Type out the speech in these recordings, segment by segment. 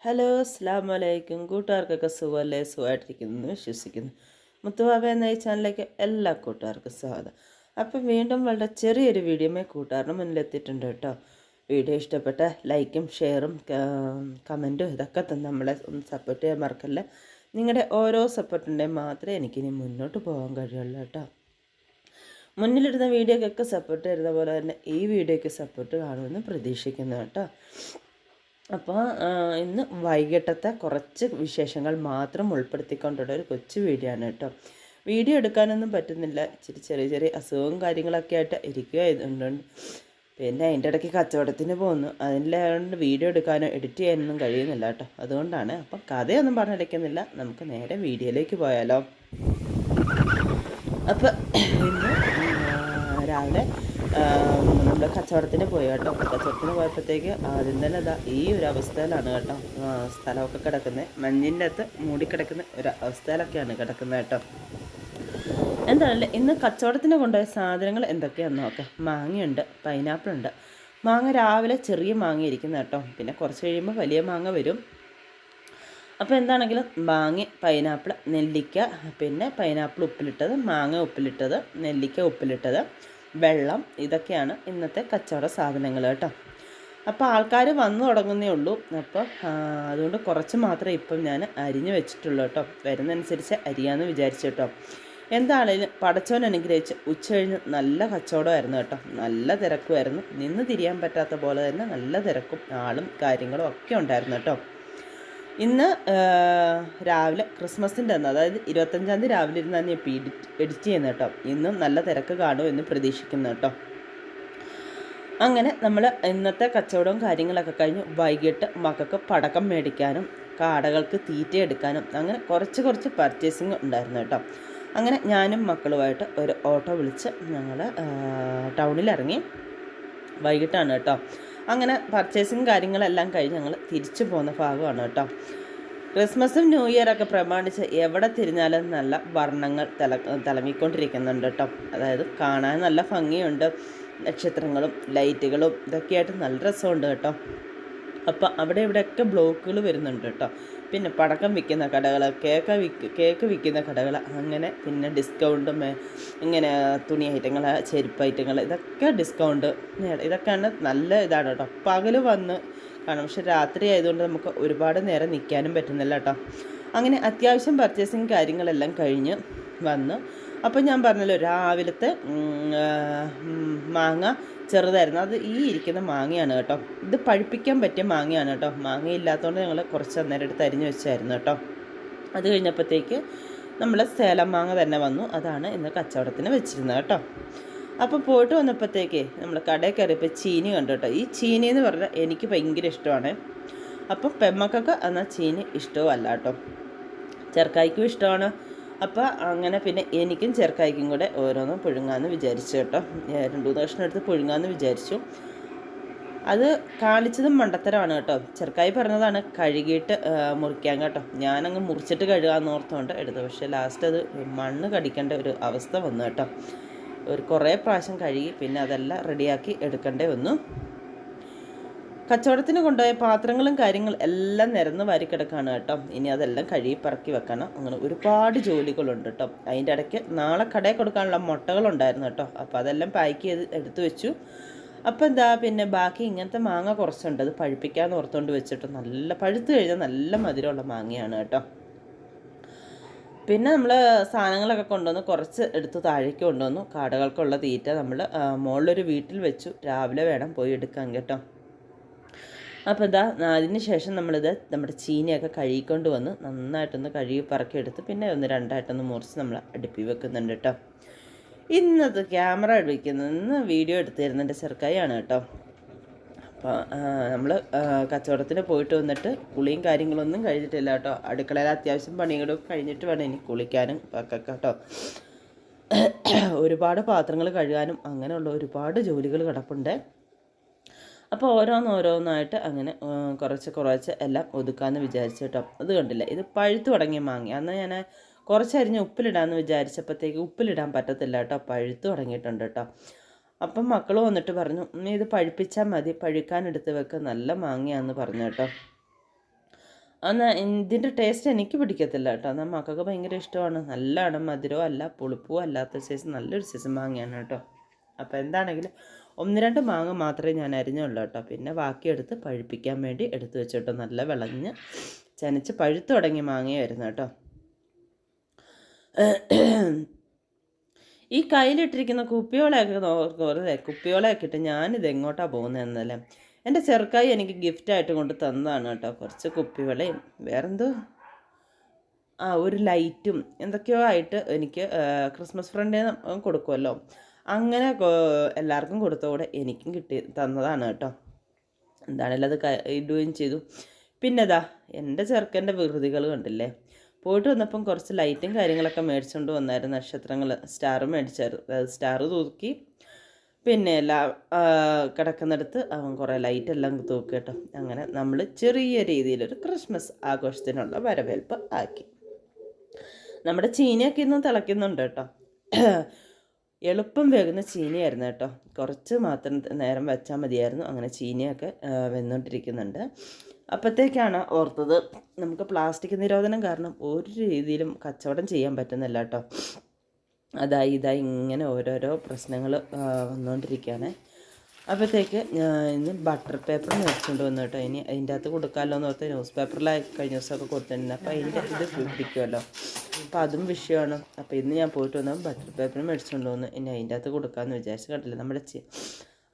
Hello അസ്സലാമു അലൈക്കും. കൂട്ടുകാർക്കൊക്കെ സുഖമല്ലേ? സുഖമായിട്ടിരിക്കുന്നു വിശ്വസിക്കുന്നു. മുത്തുവാവ എന്ന ഈ ചാനലിലേക്ക് എല്ലാ കൂട്ടുകാർക്കും സ്വാഗതം. അപ്പം വീണ്ടും വളരെ ചെറിയൊരു വീഡിയോമേ കൂട്ടുകാരുടെ മുന്നിലെത്തിയിട്ടുണ്ട് കേട്ടോ. വീഡിയോ ഇഷ്ടപ്പെട്ട ലൈക്കും ഷെയറും കമൻറ്റും ഇതൊക്കെ തന്നെ നമ്മളെ ഒന്ന് സപ്പോർട്ട് ചെയ്യാൻ മറക്കല്ല. നിങ്ങളുടെ ഓരോ സപ്പോർട്ടുണ്ടെങ്കിൽ മാത്രമേ എനിക്കിനി മുന്നോട്ട് പോകാൻ കഴിയുള്ളൂ കേട്ടോ. മുന്നിലിടുന്ന വീഡിയോക്കൊക്കെ സപ്പോർട്ട് തരുന്ന പോലെ തന്നെ ഈ വീഡിയോയ്ക്ക് സപ്പോർട്ട് കാണുമെന്ന് പ്രതീക്ഷിക്കുന്നു കേട്ടോ. അപ്പോൾ ഇന്ന് വൈകിട്ടത്തെ കുറച്ച് വിശേഷങ്ങൾ മാത്രം ഉൾപ്പെടുത്തിക്കൊണ്ടുള്ള ഒരു കൊച്ചു വീഡിയോ ആണ് കേട്ടോ. വീഡിയോ എടുക്കാനൊന്നും പറ്റുന്നില്ല, ഇച്ചിരി ചെറിയ ചെറിയ അസുഖവും കാര്യങ്ങളൊക്കെ ആയിട്ട് ഇരിക്കുക ഇതുണ്ട്. പിന്നെ അതിൻ്റെ ഇടയ്ക്ക് കച്ചവടത്തിന് പോകുന്നു, അതിലായതുകൊണ്ട് വീഡിയോ എടുക്കാനോ എഡിറ്റ് ചെയ്യാനൊന്നും കഴിയുന്നില്ല കേട്ടോ. അതുകൊണ്ടാണ്. അപ്പം കഥയൊന്നും പറഞ്ഞിരിക്കുന്നില്ല, നമുക്ക് നേരെ വീഡിയോയിലേക്ക് പോയാലോ. അപ്പം ഇന്ന് രാവിലെ നമ്മൾ കച്ചവടത്തിന് പോയി കേട്ടോ. കച്ചവടത്തിന് പോയപ്പോഴത്തേക്ക് ആദ്യം തന്നെ അതാ ഈ ഒരു അവസ്ഥയിലാണ് കേട്ടോ സ്ഥലമൊക്കെ കിടക്കുന്നത്. മഞ്ഞിൻ്റെ അകത്ത് മൂടിക്കിടക്കുന്ന ഒരു അവസ്ഥയിലൊക്കെയാണ് കിടക്കുന്നത് കേട്ടോ. എന്താണല്ലേ ഇന്ന് കച്ചവടത്തിന് കൊണ്ടുപോയ സാധനങ്ങൾ എന്തൊക്കെയാണെന്ന് നോക്കാം. മാങ്ങയുണ്ട്, പൈനാപ്പിളുണ്ട്. മാങ്ങ രാവിലെ ചെറിയ മാങ്ങ ഇരിക്കുന്ന കേട്ടോ. പിന്നെ കുറച്ച് കഴിയുമ്പോൾ വലിയ മാങ്ങ വരും. അപ്പോൾ എന്താണെങ്കിലും മാങ്ങ, പൈനാപ്പിൾ, നെല്ലിക്ക, പിന്നെ പൈനാപ്പിൾ ഉപ്പിലിട്ടത്, മാങ്ങ ഉപ്പിലിട്ടത്, നെല്ലിക്ക ഉപ്പിലിട്ടത്, വെള്ളം, ഇതൊക്കെയാണ് ഇന്നത്തെ കച്ചവട സാധനങ്ങൾ കേട്ടോ. അപ്പോൾ ആൾക്കാർ വന്നു തുടങ്ങുന്നേ ഉള്ളൂ. അപ്പോൾ അതുകൊണ്ട് കുറച്ച് മാത്രമേ ഇപ്പം ഞാൻ അരിഞ്ഞു വെച്ചിട്ടുള്ളൂ കേട്ടോ. വരുന്നതനുസരിച്ച് അരിയാന്ന് വിചാരിച്ചു കേട്ടോ. എന്താണേലും പടച്ചോൻ അനുഗ്രഹിച്ച് ഉച്ച കഴിഞ്ഞ് നല്ല കച്ചവടമായിരുന്നു കേട്ടോ. നല്ല തിരക്കുമായിരുന്നു. നിന്ന് തിരിയാൻ പറ്റാത്ത പോലെ തന്നെ നല്ല തിരക്കും ആളും കാര്യങ്ങളും ഒക്കെ ഉണ്ടായിരുന്നു കേട്ടോ. ഇന്ന് രാവിലെ ക്രിസ്മസിൻ്റെ അന്ന്, അതായത് 25-ാം തീയതി രാവിലെ ഇരുന്നാണ് ഇപ്പോൾ എഡിറ്റ് ചെയ്യുന്നത് കേട്ടോ. ഇന്നും നല്ല തിരക്ക് കാണുമെന്ന് പ്രതീക്ഷിക്കുന്നു കേട്ടോ. അങ്ങനെ നമ്മൾ ഇന്നത്തെ കച്ചവടവും കാര്യങ്ങളൊക്കെ കഴിഞ്ഞ് വൈകിട്ട് മക്കൾക്ക് പടക്കം മേടിക്കാനും കാടകൾക്ക് തീറ്റ എടുക്കാനും അങ്ങനെ കുറച്ച് പർച്ചേസിങ് ഉണ്ടായിരുന്നു കേട്ടോ. അങ്ങനെ ഞാനും മക്കളുമായിട്ട് ഒരു ഓട്ടോ വിളിച്ച് ഞങ്ങൾ ടൗണിലിറങ്ങി. വൈകിട്ടാണ് കേട്ടോ. അങ്ങനെ പർച്ചേസിങ് കാര്യങ്ങളെല്ലാം കഴിഞ്ഞ് ഞങ്ങൾ തിരിച്ചു പോകുന്ന ഭാഗമാണ് കേട്ടോ. ക്രിസ്മസും ന്യൂ ഇയറൊക്കെ പ്രമാണിച്ച് എവിടെ തിരിഞ്ഞാലും നല്ല വർണ്ണങ്ങൾ തിളങ്ങിക്കൊണ്ടിരിക്കുന്നുണ്ട് കേട്ടോ. അതായത് കാണാൻ നല്ല ഭംഗിയുണ്ട്. നക്ഷത്രങ്ങളും ലൈറ്റുകളും ഇതൊക്കെയായിട്ട് നല്ല രസമുണ്ട് കേട്ടോ. അപ്പം അവിടെ ഇവിടെയൊക്കെ ബ്ലോക്കുകൾ വരുന്നുണ്ട് കേട്ടോ. പിന്നെ പടക്കം വിൽക്കുന്ന കടകൾ, കേക്ക് വിൽക്കുന്ന കടകൾ, അങ്ങനെ പിന്നെ ഡിസ്കൗണ്ടും ഇങ്ങനെ തുണി ഐറ്റങ്ങൾ, ചെരുപ്പ് ഐറ്റങ്ങൾ, ഇതൊക്കെ ഡിസ്കൗണ്ട്. ഇതൊക്കെയാണ് നല്ല ഇതാണ് കേട്ടോ. പകൽ വന്ന് കാണും, പക്ഷെ രാത്രി ആയതുകൊണ്ട് നമുക്ക് ഒരുപാട് നേരം നിൽക്കാനും പറ്റുന്നില്ല കേട്ടോ. അങ്ങനെ അത്യാവശ്യം പർച്ചേസിങ് കാര്യങ്ങളെല്ലാം കഴിഞ്ഞ് വന്ന്. അപ്പോൾ ഞാൻ പറഞ്ഞല്ലോ രാവിലത്തെ മാങ്ങ ചെറുതായിരുന്നു. അത് ഈ ഇരിക്കുന്ന മാങ്ങയാണ് കേട്ടോ. ഇത് പഴുപ്പിക്കാൻ പറ്റിയ മാങ്ങയാണ് കേട്ടോ. മാങ്ങയില്ലാത്തതുകൊണ്ട് ഞങ്ങൾ കുറച്ച് അന്നേരം എടുത്ത് അരിഞ്ഞ് വെച്ചായിരുന്നു കേട്ടോ. അത് കഴിഞ്ഞപ്പോഴത്തേക്ക് നമ്മൾ സേലം മാങ്ങ തന്നെ വന്നു. അതാണ് ഇന്ന് കച്ചവടത്തിന് വെച്ചിരുന്നത് കേട്ടോ. അപ്പോൾ പോയിട്ട് വന്നപ്പോഴത്തേക്ക് നമ്മൾ കടയിൽ കയറിയപ്പോൾ ചീനി കണ്ടു കേട്ടോ. ഈ ചീനി എന്ന് പറഞ്ഞാൽ എനിക്ക് ഭയങ്കര ഇഷ്ടമാണ്. അപ്പം പെമ്മക്കൊക്കെ എന്നാൽ ചീനി ഇഷ്ടവും അല്ല കേട്ടോ. ചെറുക്കായ്ക്കും ഇഷ്ടമാണ്. അപ്പോൾ അങ്ങനെ പിന്നെ എനിക്കും ചെറുക്കായ്ക്കും കൂടെ ഓരോന്നും പുഴുങ്ങാമെന്ന് വിചാരിച്ചു കേട്ടോ. 2-3 കഷ്ണം എടുത്ത് പുഴുങ്ങാമെന്ന് വിചാരിച്ചു. അത് കാണിച്ചതും മണ്ടത്തരമാണ് കേട്ടോ. ചെറുക്കായി പറഞ്ഞതാണ് കഴുകിയിട്ട് മുറിക്കാൻ കേട്ടോ. ഞാനങ്ങ് മുറിച്ചിട്ട് കഴുകാമെന്ന് ഓർത്തുകൊണ്ട് എടുത്തു. പക്ഷേ ലാസ്റ്റ് അത് മണ്ണ് കടിക്കേണ്ട ഒരു അവസ്ഥ വന്നു കേട്ടോ. കുറേ പ്രാവശ്യം കഴുകി പിന്നെ അതെല്ലാം റെഡിയാക്കി എടുക്കേണ്ടി വന്നു. കച്ചവടത്തിന് കൊണ്ടുപോയ പാത്രങ്ങളും കാര്യങ്ങളും എല്ലാം നിരന്ന് വാരി കിടക്കുകയാണ് കേട്ടോ. ഇനി അതെല്ലാം കഴുകി പറക്കി വെക്കണം. അങ്ങനെ ഒരുപാട് ജോലികളുണ്ട് കേട്ടോ. അതിൻ്റെ ഇടയ്ക്ക് നാളെ കടയിൽ കൊടുക്കാനുള്ള മുട്ടകളുണ്ടായിരുന്നു കേട്ടോ. അപ്പോൾ അതെല്ലാം പാക്ക് ചെയ്ത് എടുത്തു വെച്ചു. അപ്പോൾ എന്താ പിന്നെ ബാക്കി ഇങ്ങനത്തെ മാങ്ങ കുറച്ചുണ്ട്. അത് പഴുപ്പിക്കാമെന്ന് ഓർത്തുകൊണ്ട് വെച്ചിട്ട് നല്ല പഴുത്ത് കഴിഞ്ഞാൽ നല്ല മധുരമുള്ള മാങ്ങയാണ് കേട്ടോ. പിന്നെ നമ്മൾ സാധനങ്ങളൊക്കെ കൊണ്ടുവന്ന് കുറച്ച് എടുത്ത് താഴേക്ക് കൊണ്ടുവന്നു. കാടകൾക്കുള്ള തീറ്റ നമ്മൾ മുകളിലൊരു വീട്ടിൽ വെച്ചു. രാവിലെ വേണം പോയി എടുക്കാൻ കേട്ടോ. അപ്പോൾ ഇതാ അതിന് ശേഷം നമ്മുടെ ചീനിയൊക്കെ കഴുകിക്കൊണ്ട് വന്ന് നന്നായിട്ടൊന്ന് കഴുകി പറക്കിയെടുത്ത് പിന്നെ ഒന്ന് രണ്ടായിട്ടൊന്ന് മുറിച്ച് നമ്മൾ അടുപ്പി വെക്കുന്നുണ്ട് കേട്ടോ. ഇന്നത് ക്യാമറ വയ്ക്കുന്നത് ഇന്ന് വീഡിയോ എടുത്തു തരുന്നതിൻ്റെ ചെറുക്കായാണ് കേട്ടോ. അപ്പോൾ നമ്മൾ കച്ചവടത്തിന് പോയിട്ട് വന്നിട്ട് കുളിയും കാര്യങ്ങളൊന്നും കഴിഞ്ഞിട്ടില്ല കേട്ടോ. അടുക്കളയിൽ അത്യാവശ്യം പണികളും കഴിഞ്ഞിട്ട് വേണം ഇനി കുളിക്കാനും ഒക്കെ കേട്ടോ. ഒരുപാട് പാത്രങ്ങൾ കഴുകാനും അങ്ങനെയുള്ള ഒരുപാട് ജോലികൾ കിടപ്പുണ്ട്. അപ്പോൾ ഓരോന്നായിട്ട് അങ്ങനെ കുറച്ച് എല്ലാം ഒതുക്കാമെന്ന് വിചാരിച്ചു കേട്ടോ. അത് കണ്ടില്ല, ഇത് പഴുത്തു തുടങ്ങിയ മാങ്ങ. അന്ന് ഞാൻ കുറച്ചരിഞ്ഞ് ഉപ്പിലിടാമെന്ന് വിചാരിച്ചപ്പോഴത്തേക്ക് ഉപ്പിലിടാൻ പറ്റത്തില്ല കേട്ടോ. പഴുത്തു തുടങ്ങിയിട്ടുണ്ട് കേട്ടോ. അപ്പം മക്കൾ വന്നിട്ട് പറഞ്ഞു, ഇത് പഴുപ്പിച്ചാൽ മതി, പഴുക്കാൻ എടുത്ത് വെക്കുക, നല്ല മാങ്ങയാണെന്ന് പറഞ്ഞു കേട്ടോ. എന്നാൽ ഇതിൻ്റെ ടേസ്റ്റ് എനിക്ക് പിടിക്കത്തില്ല കേട്ടോ. എന്നാൽ മക്കൾക്ക് ഭയങ്കര ഇഷ്ടമാണ്. നല്ലതാണ്, മധുരവും അല്ല പുളിപ്പും അല്ലാത്ത സൈസ് നല്ലൊരു സൈസ് മാങ്ങയാണ് കേട്ടോ. അപ്പോൾ എന്താണെങ്കിലും 1-2 മാങ്ങ മാത്രമേ ഞാൻ അരിഞ്ഞുള്ളൂ കേട്ടോ. പിന്നെ ബാക്കിയെടുത്ത് പഴുപ്പിക്കാൻ വേണ്ടി എടുത്ത് വെച്ചിട്ടോ. നല്ല വിളഞ്ഞ് ചനച്ച് പഴുത്തു തുടങ്ങിയ മാങ്ങയായിരുന്നു കേട്ടോ. ഈ കയ്യിലിട്ടിരിക്കുന്ന കുപ്പിയോളയൊക്കെ ഇട്ട് ഞാനിത് എങ്ങോട്ടാണ് പോകുന്നതെന്നല്ലേ. എൻ്റെ ചെറുക്കായി എനിക്ക് ഗിഫ്റ്റായിട്ട് കൊണ്ട് തന്നതാണ് കേട്ടോ. കുറച്ച് കുപ്പിവളയും വേറെന്തോ ഒരു ലൈറ്റും എന്തൊക്കെയോ ആയിട്ട് എനിക്ക് ക്രിസ്മസ് ഫ്രണ്ടിന് കൊടുക്കുമല്ലോ, അങ്ങനെ എല്ലാവർക്കും കൊടുത്തോടെ എനിക്കും തന്നതാണ് കേട്ടോ. എന്താണല്ലോ അത് ഇടുകയും ചെയ്തു. പിന്നെ എൻ്റെ ചെറുക്കൻ്റെ വികൃതികൾ കണ്ടില്ലേ. പോയിട്ട് വന്നപ്പം കുറച്ച് ലൈറ്റും കാര്യങ്ങളൊക്കെ മേടിച്ചുകൊണ്ട് വന്നായിരുന്നു. നക്ഷത്രങ്ങൾ സ്റ്റാർ മേടിച്ചായിരുന്നു. സ്റ്റാർ തൂക്കി പിന്നെ എല്ലാം കിടക്കുന്നിടത്ത് അവൻ കുറേ ലൈറ്റെല്ലാം തൂക്കി കേട്ടോ. അങ്ങനെ നമ്മൾ ചെറിയ രീതിയിലൊരു ക്രിസ്മസ് ആഘോഷത്തിനുള്ള വരവേൽപ്പ് ആക്കി. നമ്മുടെ ചീനിയൊക്കെ ഇന്ന് തിളയ്ക്കുന്നുണ്ട് കേട്ടോ. എളുപ്പം വേകുന്ന ചീനിയായിരുന്നു കേട്ടോ. കുറച്ച് മാത്രം നേരം വെച്ചാൽ മതിയായിരുന്നു. അങ്ങനെ ചീനിയൊക്കെ വെന്നുകൊണ്ടിരിക്കുന്നുണ്ട്. അപ്പോഴത്തേക്കാണ് ഓർത്തത്, നമുക്ക് പ്ലാസ്റ്റിക് നിരോധനം കാരണം ഒരു രീതിയിലും കച്ചവടം ചെയ്യാൻ പറ്റുന്നില്ല കേട്ടോ. അതായി ഇങ്ങനെ ഓരോരോ പ്രശ്നങ്ങൾ വന്നുകൊണ്ടിരിക്കുകയാണ്. അപ്പോഴത്തേക്ക് ഇന്ന് ബട്ടർ പേപ്പർ മേടിച്ചുകൊണ്ട് വന്നു കേട്ടോ. ഇനി അതിൻ്റെ അകത്ത് കൊടുക്കാമല്ലോ എന്ന് ഓർത്ത് ന്യൂസ് പേപ്പറിലായി കഴിഞ്ഞ ദിവസമൊക്കെ കൊടുത്തിട്ടുണ്ട്. അപ്പോൾ അതിൻ്റെ ഇത് പിടിക്കുമല്ലോ, അപ്പോൾ അതും വിഷയമാണ്. അപ്പോൾ ഇന്ന് ഞാൻ പോയിട്ട് വന്നാൽ ബട്ടർ പേപ്പർ മേടിച്ചുകൊണ്ട് വന്നു. ഇനി അതിൻ്റെ അകത്ത് കൊടുക്കാമെന്ന് വിചാരിച്ച് കണ്ടില്ല. നമ്മുടെ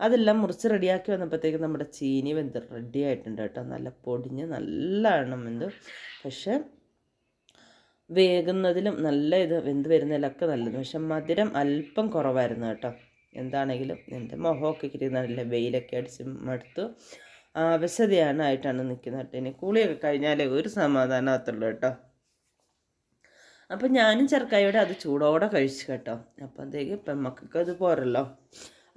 അതെല്ലാം മുറിച്ച് റെഡിയാക്കി വന്നപ്പോഴത്തേക്ക് നമ്മുടെ ചീനി വെന്ത് റെഡി ആയിട്ടുണ്ട് കേട്ടോ. നല്ല പൊടിഞ്ഞ് നല്ല എണ്ണം വെന്ത്. പക്ഷേ വേകുന്നതിലും നല്ല വെന്ത് വരുന്നതിലൊക്കെ നല്ലത്. പക്ഷെ മധുരം അല്പം കുറവായിരുന്നു കേട്ടോ. എന്താണെങ്കിലും എൻ്റെ മുഖമൊക്കെ കിട്ടുന്നില്ല, വെയിലൊക്കെ അടിച്ച് മടുത്തു അവശതയായിട്ടാണ് നിൽക്കുന്നത് കേട്ടോ. ഇനി കൂളിയൊക്കെ കഴിഞ്ഞാലേ ഒരു സമാധാനമാകത്തുള്ളൂ കേട്ടോ. അപ്പം ഞാനും ചെറുക്കായോടെ അത് ചൂടോടെ കഴിച്ചു കേട്ടോ. അപ്പോഴത്തേക്ക് പെമ്മക്കൊക്കെ അത് പോരല്ലോ.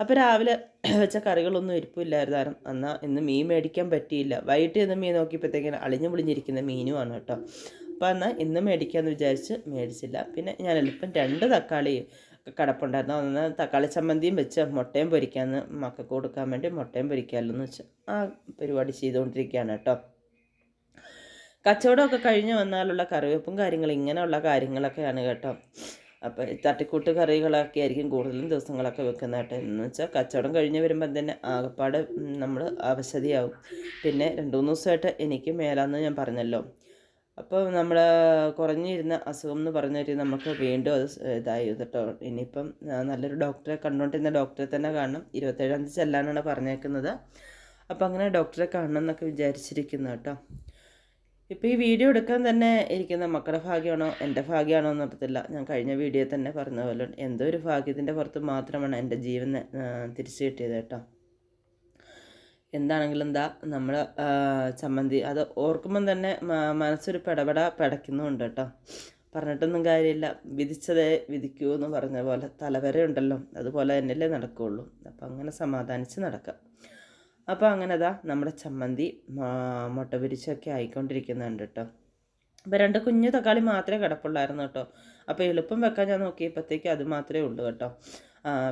അപ്പോൾ രാവിലെ വെച്ച കറികളൊന്നും ഇരിപ്പില്ലായിരുന്നു. എന്നാൽ ഇന്ന് മീൻ മേടിക്കാൻ പറ്റിയില്ല. വൈകിട്ട് ഇന്ന് മീൻ നോക്കിയപ്പോഴത്തേക്കിന് അളിഞ്ഞു പൊളിഞ്ഞിരിക്കുന്ന മീനുമാണ് കേട്ടോ. അപ്പോൾ എന്നാൽ ഇന്ന് മേടിക്കാമെന്ന് വിചാരിച്ച് മേടിച്ചില്ല. പിന്നെ ഞാൻ എളുപ്പം 2 തക്കാളി കിടപ്പുണ്ടായിരുന്നു. ഒന്ന് തക്കാളി ചമ്മന്തിയും വെച്ച് മുട്ടയും പൊരിക്കാമെന്ന് മക്കൾക്ക് കൊടുക്കാൻ വേണ്ടി മുട്ടയും പൊരിക്കാമല്ലോ എന്ന് വെച്ച് ആ പരിപാടി ചെയ്തുകൊണ്ടിരിക്കുകയാണ് കേട്ടോ. കച്ചവടമൊക്കെ കഴിഞ്ഞ് വന്നാലുള്ള കറിവേപ്പും കാര്യങ്ങളും ഇങ്ങനെയുള്ള കാര്യങ്ങളൊക്കെയാണ് കേട്ടോ. അപ്പോൾ തട്ടിക്കൂട്ട് കറികളൊക്കെ ആയിരിക്കും കൂടുതലും ദിവസങ്ങളൊക്കെ വെക്കുന്നത് കേട്ടോ. എന്ന് വെച്ചാൽ കച്ചവടം കഴിഞ്ഞ് വരുമ്പം തന്നെ ആകപ്പാട് നമ്മൾ അവശതയാവും. പിന്നെ 2-3 ദിവസമായിട്ട് എനിക്ക് മേലാന്ന് ഞാൻ പറഞ്ഞല്ലോ. അപ്പോൾ നമ്മൾ കുറഞ്ഞിരുന്ന അസുഖം എന്ന് പറഞ്ഞിട്ട് നമുക്ക് വീണ്ടും അത് ഇതായി കേട്ടോ. ഇനിയിപ്പം നല്ലൊരു ഡോക്ടറെ കണ്ടുകൊണ്ടിരുന്ന ഡോക്ടറെ തന്നെ കാണണം. 27-ാം തീയതി ചെല്ലാനാണ് പറഞ്ഞേക്കുന്നത്. അപ്പോൾ അങ്ങനെ ഡോക്ടറെ കാണണം എന്നൊക്കെ വിചാരിച്ചിരിക്കുന്നു കേട്ടോ. ഇപ്പോൾ ഈ വീഡിയോ എടുക്കാൻ തന്നെ ഇരിക്കുന്ന മക്കളുടെ ഭാഗ്യമാണോ എൻ്റെ ഭാഗ്യമാണോ എന്ന് അറിയത്തില്ല. ഞാൻ കഴിഞ്ഞ വീഡിയോയിൽ തന്നെ പറഞ്ഞ പോലെ എന്തോ ഒരു ഭാഗ്യത്തിൻ്റെ പുറത്ത് മാത്രമാണ് എൻ്റെ ജീവൻ തിരിച്ചു കിട്ടിയത് കേട്ടോ. എന്താണെങ്കിലും നമ്മൾ ചമ്മന്തി അത് ഓർക്കുമ്പം തന്നെ മനസ്സൊരു പിടയ്ക്കുന്നുണ്ട് കേട്ടോ. പറഞ്ഞിട്ടൊന്നും കാര്യമില്ല. വിധിച്ചതേ വിധിക്കൂ എന്ന് പറഞ്ഞ പോലെ തലവര ഉണ്ടല്ലോ, അതുപോലെ തന്നെയല്ലേ നടക്കുകയുള്ളൂ. അപ്പം അങ്ങനെ സമാധാനിച്ച് നടക്കാം. അപ്പോൾ അങ്ങനെ നമ്മുടെ ചമ്മന്തി മുട്ട പൊരിച്ചൊക്കെ ആയിക്കൊണ്ടിരിക്കുന്നുണ്ട് കേട്ടോ. അപ്പോൾ 2 കുഞ്ഞു തക്കാളി മാത്രമേ കിടപ്പുള്ളായിരുന്നു കേട്ടോ. അപ്പോൾ എളുപ്പം വെക്കാൻ ഞാൻ നോക്കിയപ്പോഴത്തേക്ക് അത് മാത്രമേ ഉള്ളൂ കേട്ടോ.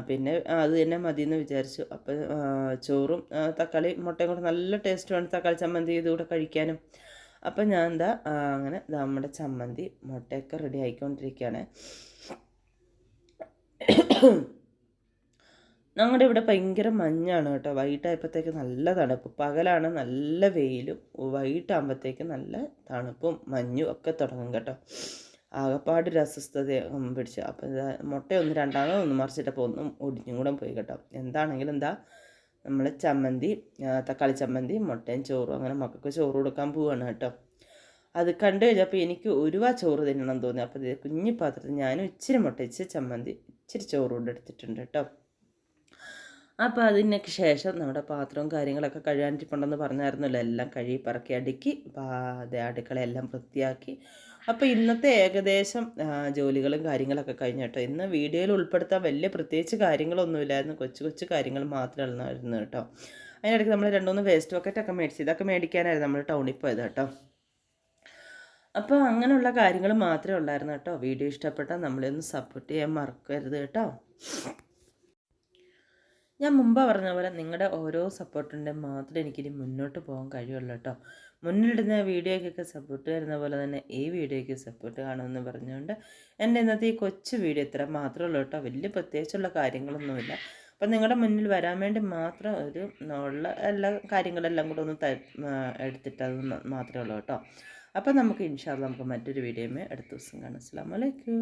പിന്നെ അത് തന്നെ മതിയെന്ന് വിചാരിച്ചു. അപ്പോൾ ചോറും തക്കാളി മുട്ടയും കൂടെ നല്ല ടേസ്റ്റുമാണ് തക്കാളി ചമ്മന്തി ഇതുകൂടെ കഴിക്കാനും. അപ്പം ഞാൻ അങ്ങനെ നമ്മുടെ ചമ്മന്തി മുട്ടയൊക്കെ റെഡി ആയിക്കൊണ്ടിരിക്കുകയാണ്. ഞങ്ങളുടെ ഇവിടെ ഭയങ്കര മഞ്ഞാണ് കേട്ടോ. വൈകിട്ടായപ്പോഴത്തേക്ക് നല്ല തണുപ്പ്. പകലാണ് നല്ല വെയിലും, വൈകിട്ടാകുമ്പോഴത്തേക്ക് നല്ല തണുപ്പും മഞ്ഞും ഒക്കെ തുടങ്ങും കേട്ടോ. ആകപ്പാട് ഒരു അസ്വസ്ഥത പിടിച്ചു. അപ്പോൾ മുട്ട രണ്ടാമതൊന്ന് മറിച്ചിട്ടപ്പോൾ ഒന്നും ഒടിഞ്ഞും കൂടെ പോയി കേട്ടോ. എന്താണെങ്കിലും നമ്മൾ ചമ്മന്തി, തക്കാളി ചമ്മന്തി, മുട്ടയും ചോറും അങ്ങനെ മക്കൾക്ക് ചോറ് കൊടുക്കാൻ പോവുകയാണ് കേട്ടോ. അത് കണ്ടു കഴിഞ്ഞപ്പോൾ എനിക്ക് ഒരു ചോറ് തിന്നണം തോന്നി. അപ്പോൾ ഇത് കുഞ്ഞി പാത്രത്തിൽ ഞാനും ഇച്ചിരി മുട്ട, ഇച്ചിരി ചമ്മന്തി, ഇച്ചിരി ചോറ് കൊണ്ട് എടുത്തിട്ടുണ്ട് കേട്ടോ. അപ്പോൾ അതിനൊക്കെ ശേഷം നമ്മുടെ പാത്രവും കാര്യങ്ങളൊക്കെ കഴുകാനിട്ടുണ്ടെന്ന് പറഞ്ഞായിരുന്നല്ലോ. എല്ലാം കഴുകി പറക്കി അടുക്കി അടുക്കളയെല്ലാം വൃത്തിയാക്കി. അപ്പോൾ ഇന്നത്തെ ഏകദേശം ജോലികളും കാര്യങ്ങളൊക്കെ കഴിഞ്ഞു കേട്ടോ. ഇന്ന് വീഡിയോയിൽ ഉൾപ്പെടുത്താൻ വലിയ പ്രത്യേകിച്ച് കാര്യങ്ങളൊന്നുമില്ലായിരുന്നു. കൊച്ചു കൊച്ചു കാര്യങ്ങൾ മാത്രമായിരുന്നു കേട്ടോ. അതിനിടയ്ക്ക് നമ്മൾ 2-3 വേസ്റ്റ് ബക്കറ്റൊക്കെ മേടിച്ചു. ഇതൊക്കെ മേടിക്കാനായിരുന്നു നമ്മൾ ടൗണിൽ പോയത് കേട്ടോ. അപ്പോൾ അങ്ങനെയുള്ള കാര്യങ്ങൾ മാത്രമേ ഉള്ളായിരുന്നു കേട്ടോ. വീഡിയോ ഇഷ്ടപ്പെട്ടാൽ നമ്മളൊന്ന് സപ്പോർട്ട് ചെയ്യാൻ മറക്കരുത് കേട്ടോ. ഞാൻ മുമ്പ് പറഞ്ഞ പോലെ നിങ്ങളുടെ ഓരോ സപ്പോർട്ടിൻ്റെ മാത്രമേ എനിക്കിനി മുന്നോട്ട് പോകാൻ കഴിയുള്ളൂ കേട്ടോ. മുന്നിലിടുന്ന വീഡിയോയ്ക്കൊക്കെ സപ്പോർട്ട് തരുന്ന പോലെ തന്നെ ഈ വീഡിയോയ്ക്ക് സപ്പോർട്ട് കാണുമെന്ന് പറഞ്ഞുകൊണ്ട് എൻ്റെ ഇന്നത്തെ ഈ കൊച്ചു വീഡിയോ ഇത്ര മാത്രമേ ഉള്ളൂ കേട്ടോ. വലിയ പ്രത്യേകിച്ചുള്ള കാര്യങ്ങളൊന്നുമില്ല. അപ്പം നിങ്ങളുടെ മുന്നിൽ വരാൻ വേണ്ടി മാത്രം ഉള്ള എല്ലാ കാര്യങ്ങളെല്ലാം കൂടെ ഒന്ന് എടുത്തിട്ടത് മാത്രമേ ഉള്ളൂ കേട്ടോ. അപ്പം നമുക്ക് ഇൻഷാ അല്ലാഹ് നമുക്ക് മറ്റൊരു വീഡിയോയുമേ അടുത്ത ദിവസം കാണാം. അസ്സലാമു അലൈക്കും.